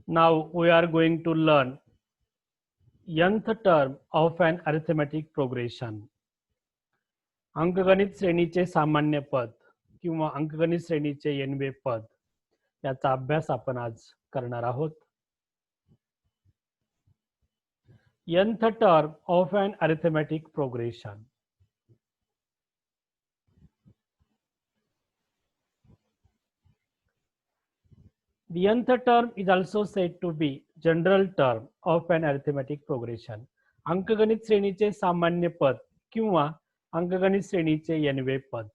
Now we are going to learn nth term of an arithmetic progression. अंकगणित श्रेणीचे सामान्य पद किंवा अंकगणित श्रेणीचे nवे पद याचा अभ्यास आपण आज करणार आहोत. nth term of an arithmetic progression. The nth term is also said to be general term of an arithmetic progression. अंकगणित श्रेणीचे सामान्य पद किंवा अंकगणित श्रेणीचे nवे पद.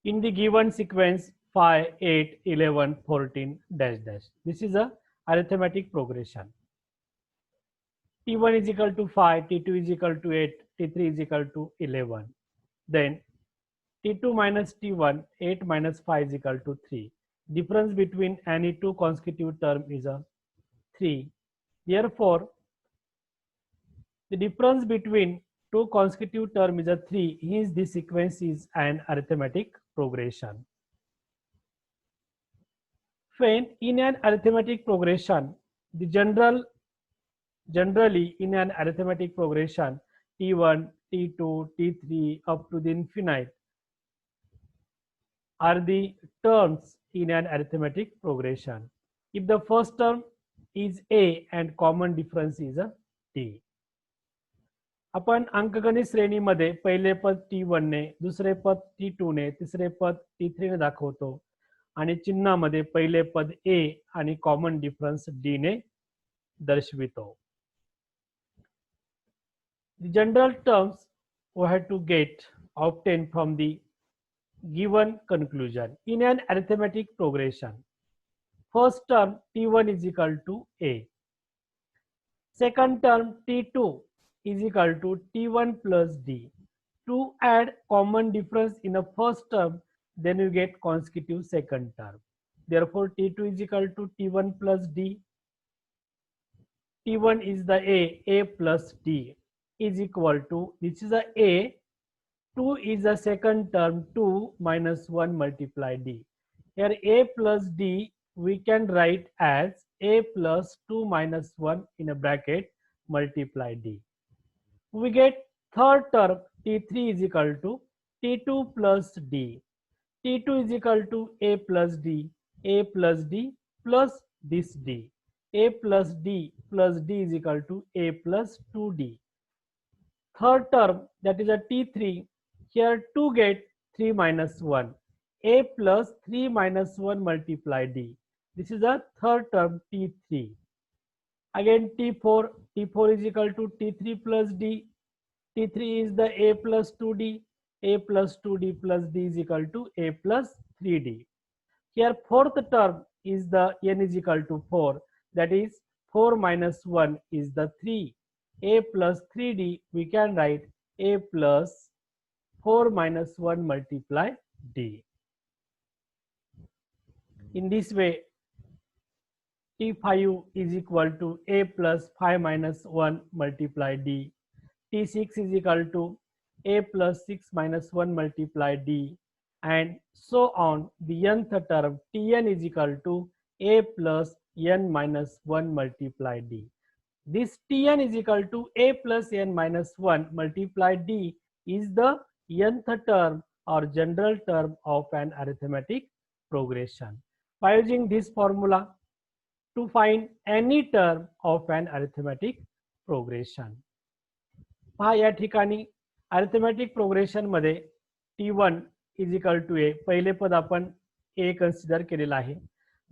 In the given sequence 5, 8, 11, 14 dash dash. This is a arithmetic progression. T1 is equal to 5, T2 is equal to 8, T3 is equal to 11. Then T2 minus T1, 8 minus 5 is equal to 3. Difference between any two consecutive term is a 3. Therefore, the difference between two consecutive term is a 3. Hence, this sequence is an arithmetic progression. When in an arithmetic progression, the generally in an arithmetic progression, T1, T2, T3 up to the infinite are the terms in an arithmetic progression. If the first term is A and common difference is a T. आपण अंकगणित श्रेणीमध्ये पहिले पद T1 ने, दुसरे पद T2 ने, तिसरे पद T3 ने दाखवतो आणि चिन्हामध्ये पहिले पद A आणि कॉमन डिफरन्स D ने दर्शवितो. The general terms we have to get obtained from the given conclusion in an arithmetic progression. First term T1 is equal to A. Second term T2 is equal to T1 plus D. To add common difference in the first term, then you get consecutive second term. Therefore, T2 is equal to T1 plus D. T1 is the A plus D is equal to, this is a A, 2 is the second term, 2 minus 1 multiply D. Here A plus D we can write as A plus 2 minus 1 in a bracket multiply D. We get third term T3 is equal to T2 plus D. T2 is equal to A plus D plus this D. A plus D is equal to A plus 2D. Third term, that is a T3, here 2 get 3 minus 1. A plus 3 minus 1 multiply D. This is a third term T3. Again T4 is equal to T3 plus D. T3 is the A plus 2D. A plus 2D plus D is equal to A plus 3D. Here fourth term is the n is equal to 4. That is 4 minus 1 is the 3. A plus 3D we can write A plus 4 minus 1 multiply D. In this way, T5 is equal to A plus 5 minus 1 multiply D. T6 is equal to A plus 6 minus 1 multiply D, and so on. The nth term Tn is equal to A plus n minus 1 multiply D. This Tn is equal to A plus n minus 1 multiply D is the nth term or general term of an arithmetic progression. By using this formula to find any term of an arithmetic progression. पहा या ठिकाणी arithmetic progression मध्ये T1 is equal to A, पहिले पद आपण A consider केलेला आहे.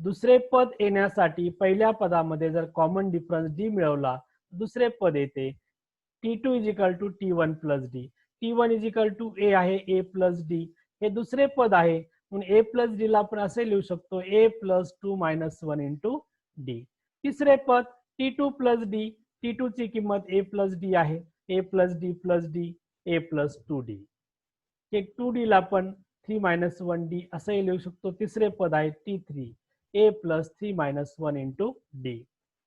दुसरे पद येण्यासाठी पहिल्या पदामध्ये जर कॉमन डिफरन्स D मिळवला, दुसरे पद येते. T2 is equal to T1 plus D. T1 is equal to A आहे, A प्लस D हे दुसरे पद आहे, म्हणून A प्लस D ला आपण असे लिहू शकतो A plus 2 minus 1 into D. तिसरे पद T2 प्लस D. T2 ची किंमत A प्लस D आहे, A plus D plus D, A plus 2D. एक 2D ला आपण 3 मायनस 1D असंही लिहू शकतो. तिसरे पद आहे T3, A plus 3 minus 1 into D.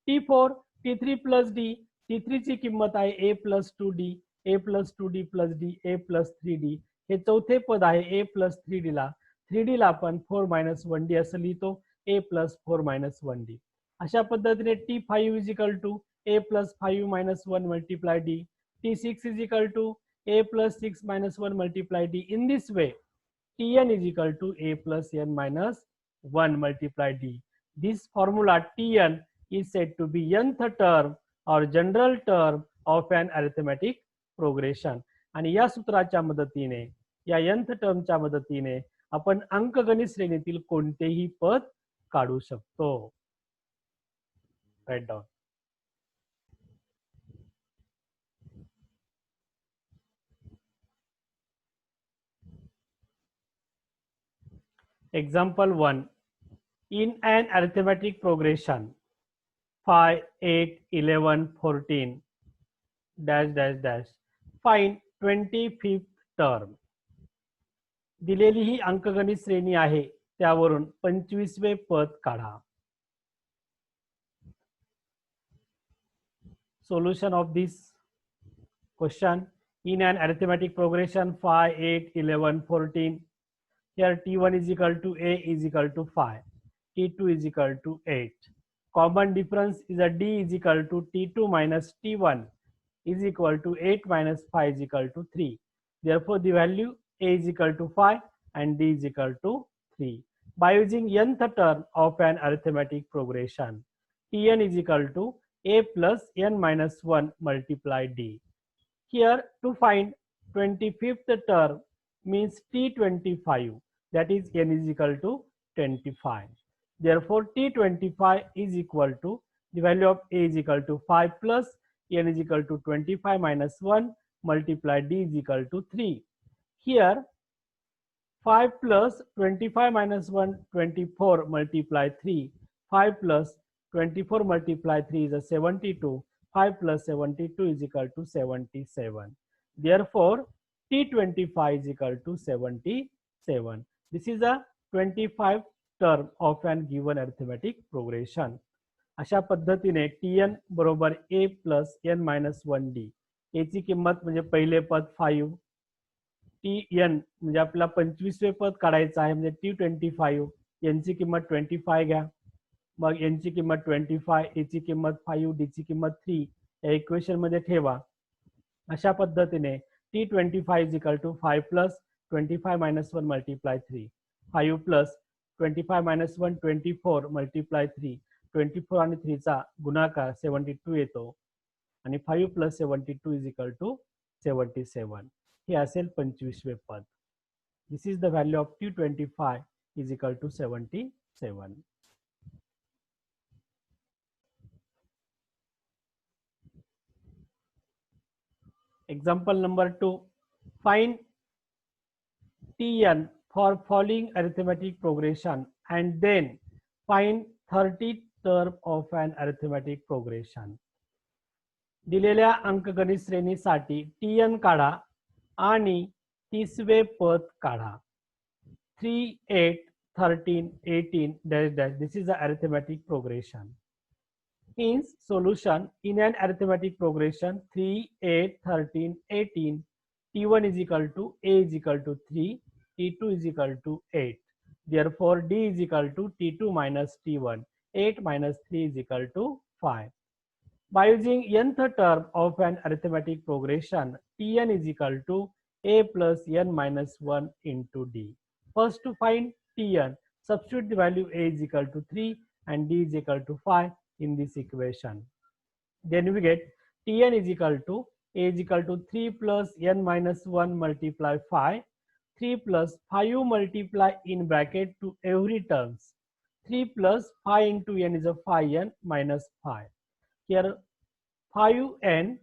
T4, T3 plus D. T3 ची किंमत आहे A plus 2D, A plus 2D plus D, A plus 3D. हे चौथे पद आहे A plus 3D La. 3D ला आपण 4 मायनस 1D असं लिहितो. a plus 4 minus 1d. अशा पद्धतीने t5 is equal to a plus 5 minus 1 multiply d. t6 is equal to a plus 6 minus 1 multiply d. In this way, tn is equal to a plus n minus 1 multiply d. This formula tn is said to be nth term or general term of an arithmetic progression. आणि या सूत्राच्या मदतीने, या nth टर्मच्या मदतीने आपण अंकगणित श्रेणीतील कोणतेही पद काढू शकतो. Write down. Example 1. In an arithmetic progression 5, 8, 11, 14 dash dash dash find 25th term. दिलेली ही अंकगणित श्रेणी आहे, त्यावरून 25वे पद काढा. Solution of this question: in an arithmetic progression 5, 8, 11, 14, here t1 is equal to a is equal to 5, t2 is equal to 8. Common difference is a d is equal to t2 minus t1 is equal to 8 minus 5 is equal to 3. Therefore, the value a is equal to 5 and d is equal to 3. By using nth term of an arithmetic progression, tn is equal to a plus n minus 1 multiply d. Here, to find 25th term means t25, that is n is equal to 25. Therefore, t25 is equal to the value of a is equal to 5 plus n is equal to 25 minus 1 multiply d is equal to 3. Here 5 plus 25 minus 1, 24 multiply 3. 5 plus 24 multiply 3 is a 72. 5 plus 72 is equal to 77. Therefore, t25 is equal to 77. This is a 25 term of an given arithmetic progression. अशा पद्धतीने tn बरोबर a plus n minus 1d. a ची किंमत म्हणजे पहिले पद 5, tn म्हणजे आपल्याला 25वे पद काढायचं आहे, म्हणजे t25, n ची किंमत 25 घ्या, मग n ची किंमत 25, a ची किंमत 5, d ची किंमत 3 या इक्वेशन मध्ये ठेवा. अशा पद्धतीने t25 is equal to 5 plus 25 minus 1 multiply 3, 5 plus 25 minus 1, 24 multiply 3, 24 आणि 3 चा गुणाकार 72 येतो आणि 5 plus 72 is equal to 77. हे असेल 25वे पद. This is the value of t25 is equal to 77. Example number 2. Find tn for following arithmetic progression and then find 30th term of an arithmetic progression. दिलेल्या अंकगणित श्रेणीसाठी tn काढा आणि 30वे पद काढा. 3, 8, 13, 18 dash dash. This is the arithmetic progression. Hence, solution: in an arithmetic progression 3, 8, 13, 18, t1 is equal to a is equal to 3, t2 is equal to 8. Therefore, d is equal to t2 minus t1. 8 minus 3 is equal to 5. By using nth term of an arithmetic progression, tn is equal to a plus n minus 1 into d. First, to find tn, substitute the value a is equal to 3 and d is equal to 5 in this equation. Then we get tn is equal to a is equal to 3 plus n minus 1 multiply 5. 3 plus 5 multiply in bracket to every terms. 3 plus 5 into n is a 5n minus 5. Here 5n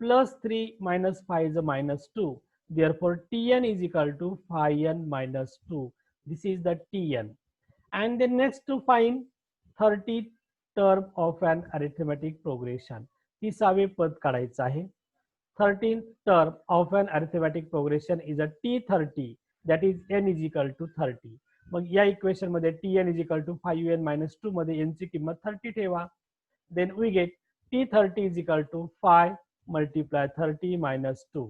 plus 3 minus 5 is a minus 2. Therefore, tn is equal to 5n minus 2. This is the tn. And then next, to find 30th term of an arithmetic progression. 30वे पद काढायचं आहे. 13th term of an arithmetic progression is a t30, that is n is equal to 30. मग या equation मध्ये tn is equal to 5n minus 2 मध्ये n ची किंमत 30 ठेवा. Then we get t30 is equal to 5 multiply 30 minus 2.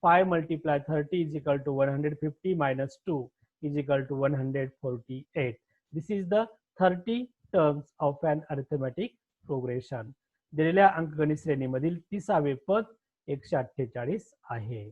5 multiply 30 is equal to 150 minus 2 is equal to 148. This is the 30 terms of an arithmetic progression. दिलेल्या अंकगणित श्रेणीमधील 30वे पद 148 आहे.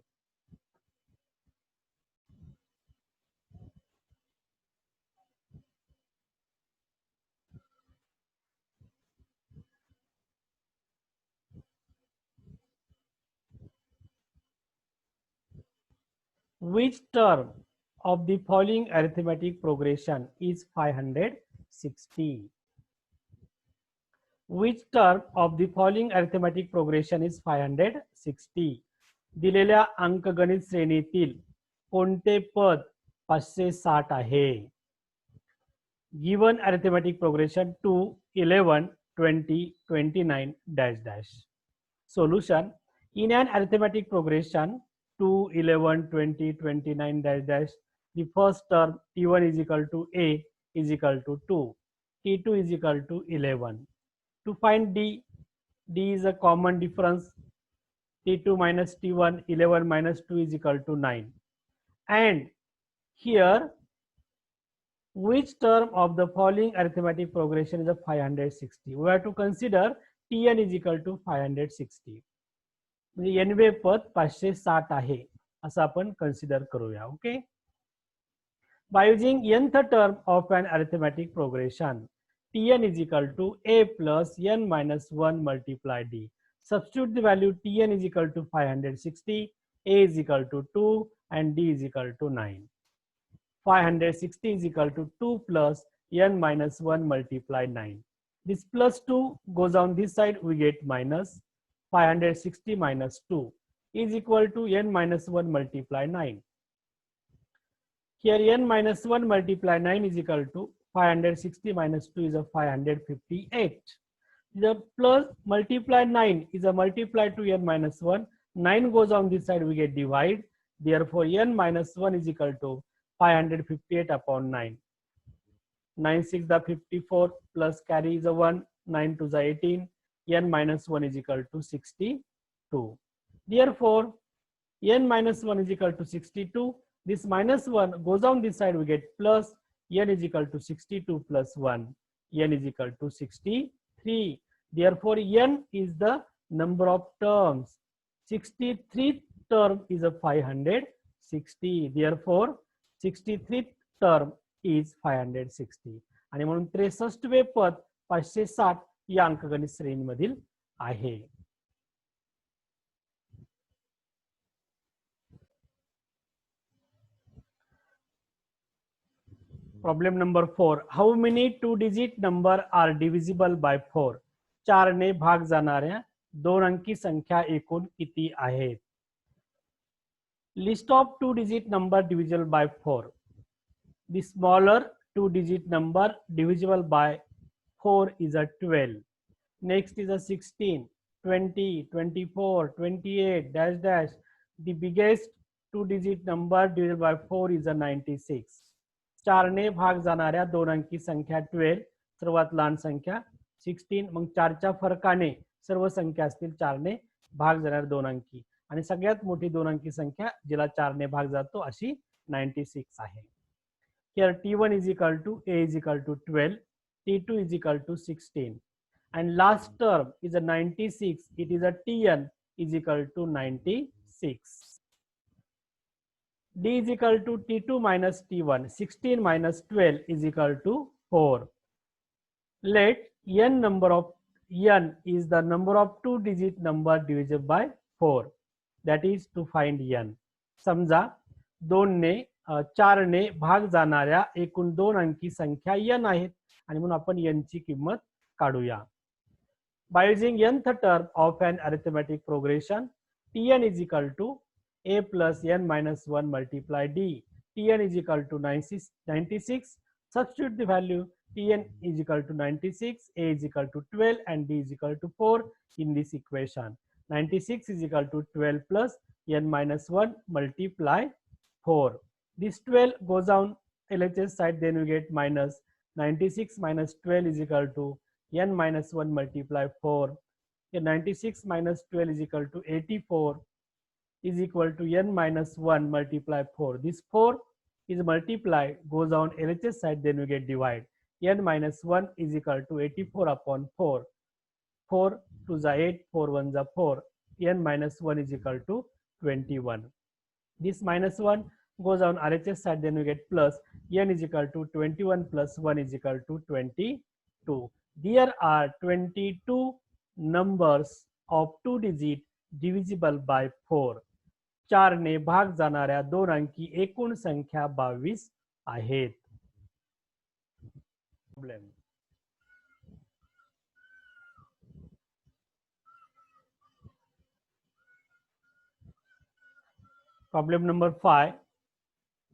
Which term of the following arithmetic progression is 560? Which term of the following arithmetic progression is 560? दिलेल्या अंकगणित श्रेणीतील कोणते पद 560 आहे? Given arithmetic progression 2, 11, 20, 29 dash dash. Solution: in an arithmetic progression 2, 11, 20, 29 dash dash, the first term t1 is equal to a is equal to 2, t2 is equal to 11. To find d, d is a common difference, t2 minus t1, 11 minus 2 is equal to 9. And here, which term of the following arithmetic progression is a 560? We have to consider tn is equal to 560. म्हणजे nवे पद 560 आहे असं आपण consider करूया. Okay. By using nth term of an arithmetic progression, tn is equal to a plus n minus 1 multiply d. Substitute the value tn is equal to 560, a is equal to 2 and d is equal to 9. 560 is equal to 2 plus n minus 1 multiply 9. This plus 2 goes on this side, we get minus. 560 minus 2 is equal to n minus 1 multiply 9. Here n minus 1 multiply 9 is equal to 560 minus 2 is a 558. The plus multiply 9 is a multiply to n minus 1. 9 goes on this side, we get divide. Therefore, n minus 1 is equal to 558 upon 9. 9 6 the 54 plus carry is a 1. 9 to the 18. N minus 1 is equal to 62. Therefore, n minus 1 is equal to 62. This minus 1 goes on this side, we get plus. N is equal to 62 plus 1. N is equal to 63. Therefore, n is the number of terms. 63th term is a 560. Therefore, 63th term is 560. आणि म्हणून 63वे पद 560 या अंकगणित श्रेणीमधील आहे. Problem number 4. How many two-digit number are divisible by 4? 4 ने भाग जाणाऱ्या 2 अंकी संख्या एकूण किती आहेत? List of two-digit number divisible by 4. The smaller two-digit number divisible by 4 is a 12. Next is a 16, 20, 24, 28 dash dash. The biggest two-digit number divisible by 4 is a 96. 4 ने भाग जाणाऱ्या 2 अंकी संख्या 12, सर्वात लहान संख्या 16. मग 4च्या फरकाने सर्व संख्या असतील 4 ने भाग जाणाऱ्या 2 अंकी आणि सगळ्यात मोठी 2 अंकी संख्या जिला 4 ने भाग जातो अशी 96 आहे. Here t1 is equal to a is equal to 12, t2 is equal to 16, and last term is a 96. It is a tn is equal to 96. D is equal to t2 minus t1. 16 minus 12 is equal to 4. Let n number of n is the number of two-digit number divisible by 4. That is to find n. समजा 2 ने 4 ने भाग जाणाऱ्या एकूण 2 अंकी संख्या n आहेत आणि म्हणून आपण n ची किंमत काढूया. By using nth term of an arithmetic progression, tn is equal to a plus n minus 1 multiply d. Tn is equal to 96. Substitute the value. Tn is equal to 96, a is equal to 12 and d is equal to 4 in this equation. 96 is equal to 12 plus n minus 1 multiply 4. This 12 goes on LHS side, then we get minus 96 minus 12 is equal to n minus 1 multiply 4. Here 96 minus 12 is equal to 84 is equal to n minus 1 multiply 4. This 4 is multiplied, goes on LHS side, then we get divide. n minus 1 is equal to 84 upon 4. 4 to the 8, 4 1 the 4. N minus 1 is equal to 21. This minus 1 goes on RHS side, then we get plus n is equal to 21 plus 1 is equal to 22. There are 22 numbers of 2 digit divisible by 4. 4 ने भाग जाणाऱ्या 2 अंकी एकूण संख्या 22 आहेत. Problem number 5.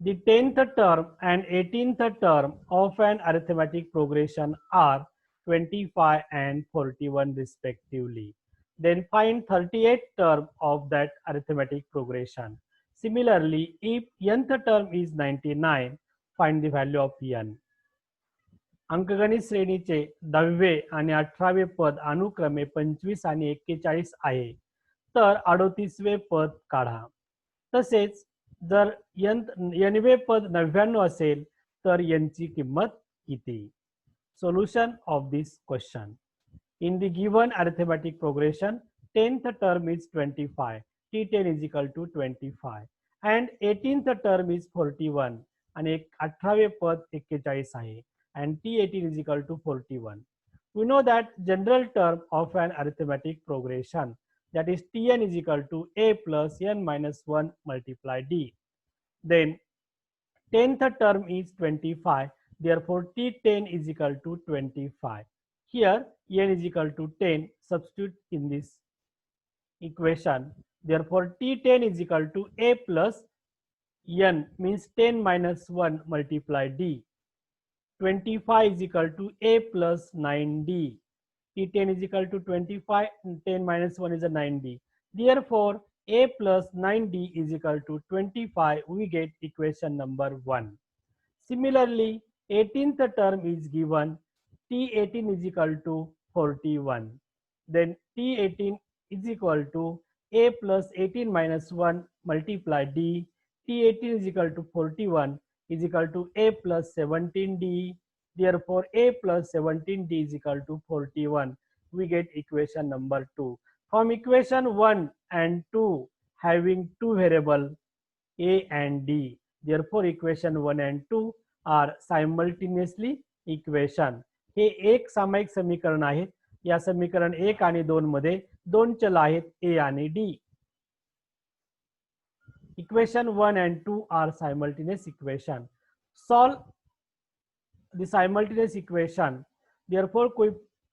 The 10th term and 18th term of an arithmetic progression are 25 and 41 respectively. Then find 38th term of that arithmetic progression. Similarly, if nth term is 99, find the value of n. अंकगणित श्रेणीचे 10वे आणि 18वे पद अनुक्रमे 25 आणि 41 आहे, तर 38वे पद काढा. तसेच जर nवे पद 99 असेल तर n ची किंमत किती? Solution of this question. In the given arithmetic progression, 10th term is 25, T10 is equal to 25, and 18th term is 41, आणि 18वे पद 41 आहे, and T18 is equal to 41. We know that general term of an arithmetic progression, that is Tn is equal to a plus n minus 1 multiply d. Then 10th term is 25, therefore T10 is equal to 25. Here n is equal to 10, substitute in this equation. Therefore T10 is equal to a plus n, means 10 minus 1 multiply d. 25 is equal to a plus 9d. T10 is equal to 25 and 10 minus 1 is a 9d. Therefore a plus 9d is equal to 25. We get equation number 1. Similarly, 18th term is given. T18 is equal to 41. Then T18 is equal to a plus 18 minus 1 multiply d. T18 is equal to 41 is equal to a plus 17d. Therefore a plus 17d is equal to 41. We get equation number 2. From equation 1 and 2 having two variable a and d. Therefore equation 1 and 2 are simultaneously equation. हे एक सामायिक समीकरण आहे. या समीकरण 1 आणि 2 मध्ये दोन चल आहेत a आणि d. Equation 1 and 2 are simultaneous equation. Solve the simultaneous equation. Therefore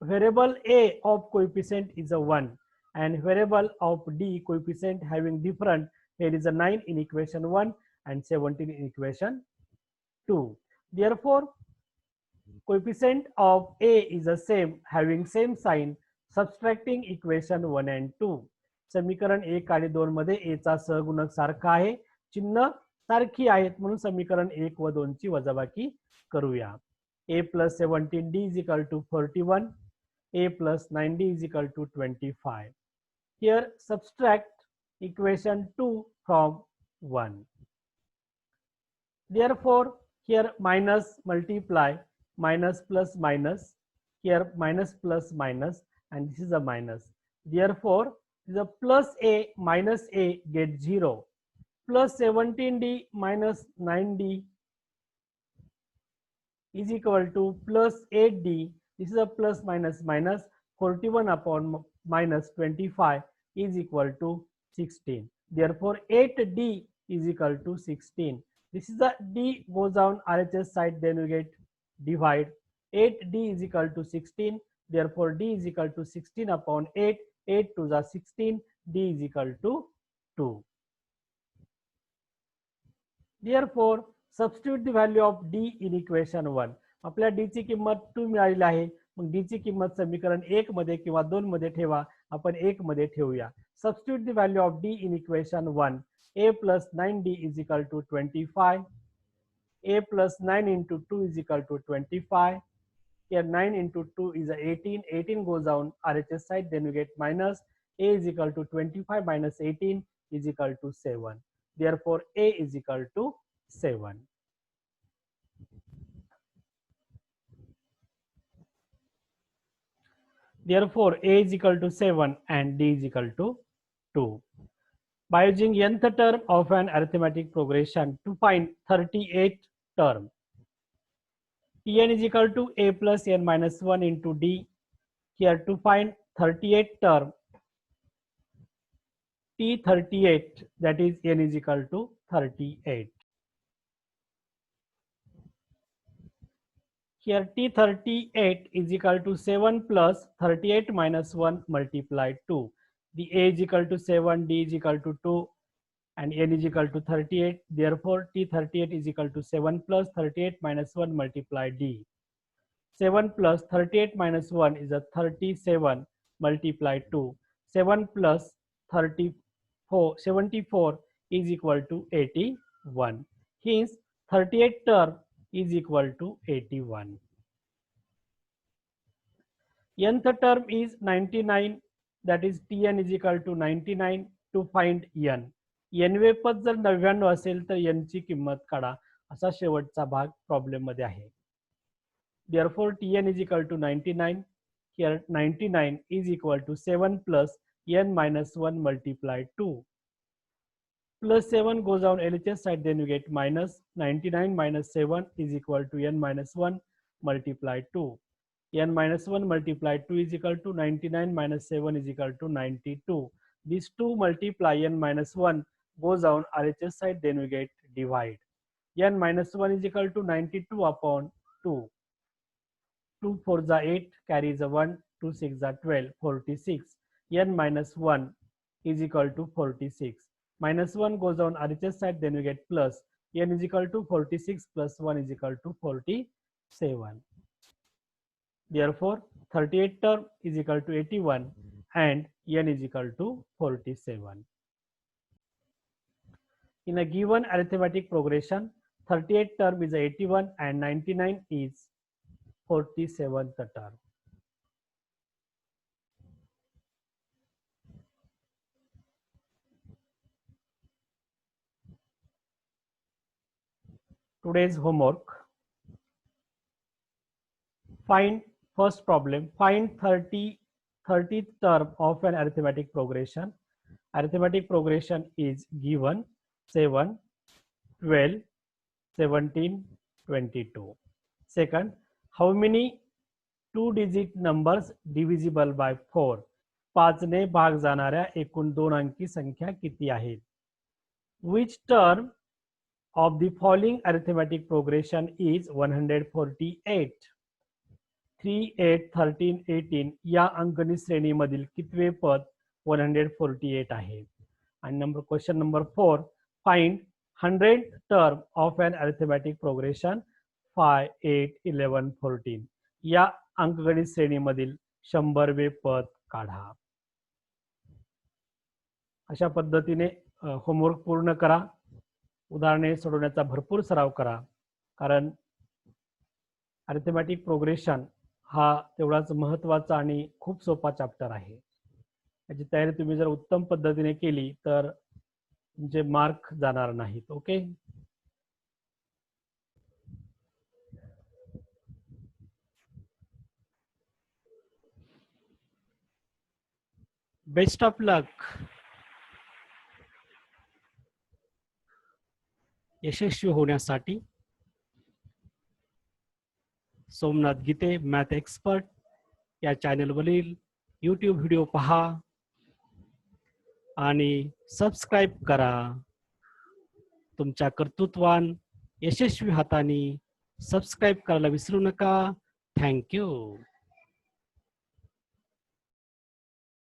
variable a of coefficient is a 1 and variable of d coefficient having different. Here is a 9 in equation 1 and 17 in equation 2. Therefore coefficient of a is the same, having same sign, subtracting equation 1 and 2. समीकरण 1 आणि 2 मध्ये a चा सहगुणक सारखा आहे, चिन्ह सारखी आहेत, म्हणून समीकरण 1 व 2 ची वजाबाकी करूया. a plus 17d is equal to 41, a plus 9d is equal to 25. Here subtract equation 2 from 1. Therefore here minus multiply, minus plus minus, here minus plus minus, and this is a minus. Therefore the plus a minus a get 0. Plus 17d minus 9d is equal to plus 8d. This is a plus minus minus. 41 upon minus 25 is equal to 16. Therefore 8d is equal to 16. This is the d goes down RHS side, then we get divide. 8d is equal to 16. Therefore d is equal to 16 upon 8. 8 to the 16, d is equal to 2. Therefore substitute the value of d in equation 1. आपल्या d ची किंमत 2 मिळालेली आहे. मग d ची किंमत समीकरण 1 मध्ये किंवा 2 मध्ये ठेवा. आपण 1 मध्ये ठेवूया. Substitute the value of d in equation 1. a plus 9d is equal to 25. a plus 9 into 2 is equal to 25. Here 9 into 2 is 18. 18 goes down RHS side, then we get minus. A is equal to 25 minus 18 is equal to 7. Therefore a is equal to 7. Therefore, A is equal to 7 and D is equal to 2. By using nth term of an arithmetic progression to find 38th term, Tn is equal to A plus n minus 1 into D. Here to find 38th term, T38, that is n is equal to 38. Here T38 is equal to 7 plus 38 minus 1 multiplied 2. The A is equal to 7, D is equal to 2, and n is equal to 38. Therefore, T38 is equal to 7 plus 38 minus 1 multiplied D. 7 plus 38 minus 1 is a 37 multiplied 2. 7 plus 74 is equal to 81. Hence, 38 term is equal to 81. Nth term is 99, that is Tn is equal to 99. To find n. n वे पद जर 99 असेल तर n ची किंमत काढा असा शेवटचा भाग प्रॉब्लेम मध्ये आहे. Therefore, Tn is equal to 99. Here 99 is equal to 7 plus n minus 1 multiplied 2. Plus 7 goes on LHS side, then you get minus 99 minus 7 is equal to n minus 1 multiplied 2. N minus 1 multiplied 2 is equal to 99 minus 7 is equal to 92. These 2 multiply n minus 1 goes on RHS side, then we get divide. N minus 1 is equal to 92 upon 2. 2 4 is 8, carries a 1, 2 6 is 12, 46. N minus 1 is equal to 46. Minus 1 goes on RHS side, then we get plus. N is equal to 46 plus 1 is equal to 47. Therefore, 38 term is equal to 81 and n is equal to 47. In a given arithmetic progression, 38 term is 81 and 99 is 47th term. Today's homework. Find first problem. Find 30th term of an arithmetic progression. Arithmetic progression is given 7, 12, 17, 22. Second, how many 2-digit numbers divisible by 4? 5 ने भाग जाणाऱ्या एकूण 2 अंकी संख्या किती आहेत? Which term of the following arithmetic progression is 148? 3, 8, 13, 18 या अंकगणित श्रेणीमधील कितवे पद 148 आहे? And question number 4, find 100th term of an arithmetic progression 5, 8, 11, 14 या अंकगणित श्रेणीमधील 100वे पद काढा. अशा पद्धतीने होमवर्क पूर्ण करा. उदाहरणे सोडवण्याचा भरपूर सराव करा, कारण अरिथमेटिक प्रोग्रेशन हा तेवढाच महत्त्वाचा आणि खूप सोपा चॅप्टर आहे. याची तयारी तुम्ही जर उत्तम पद्धतीने केली तर तुमचे मार्क जाणार नाहीत. Okay, best of luck. यशस्वी होण्यासाठी सोमनाथ गीते मॅथ एक्सपर्ट या चॅनलवरील यूट्यूब व्हिडिओ पहा आणि सबस्क्राईब करा. तुमच्या कर्तृत्वान यशस्वी हाताने सबस्क्राईब करायला विसरू नका. थँक्यू.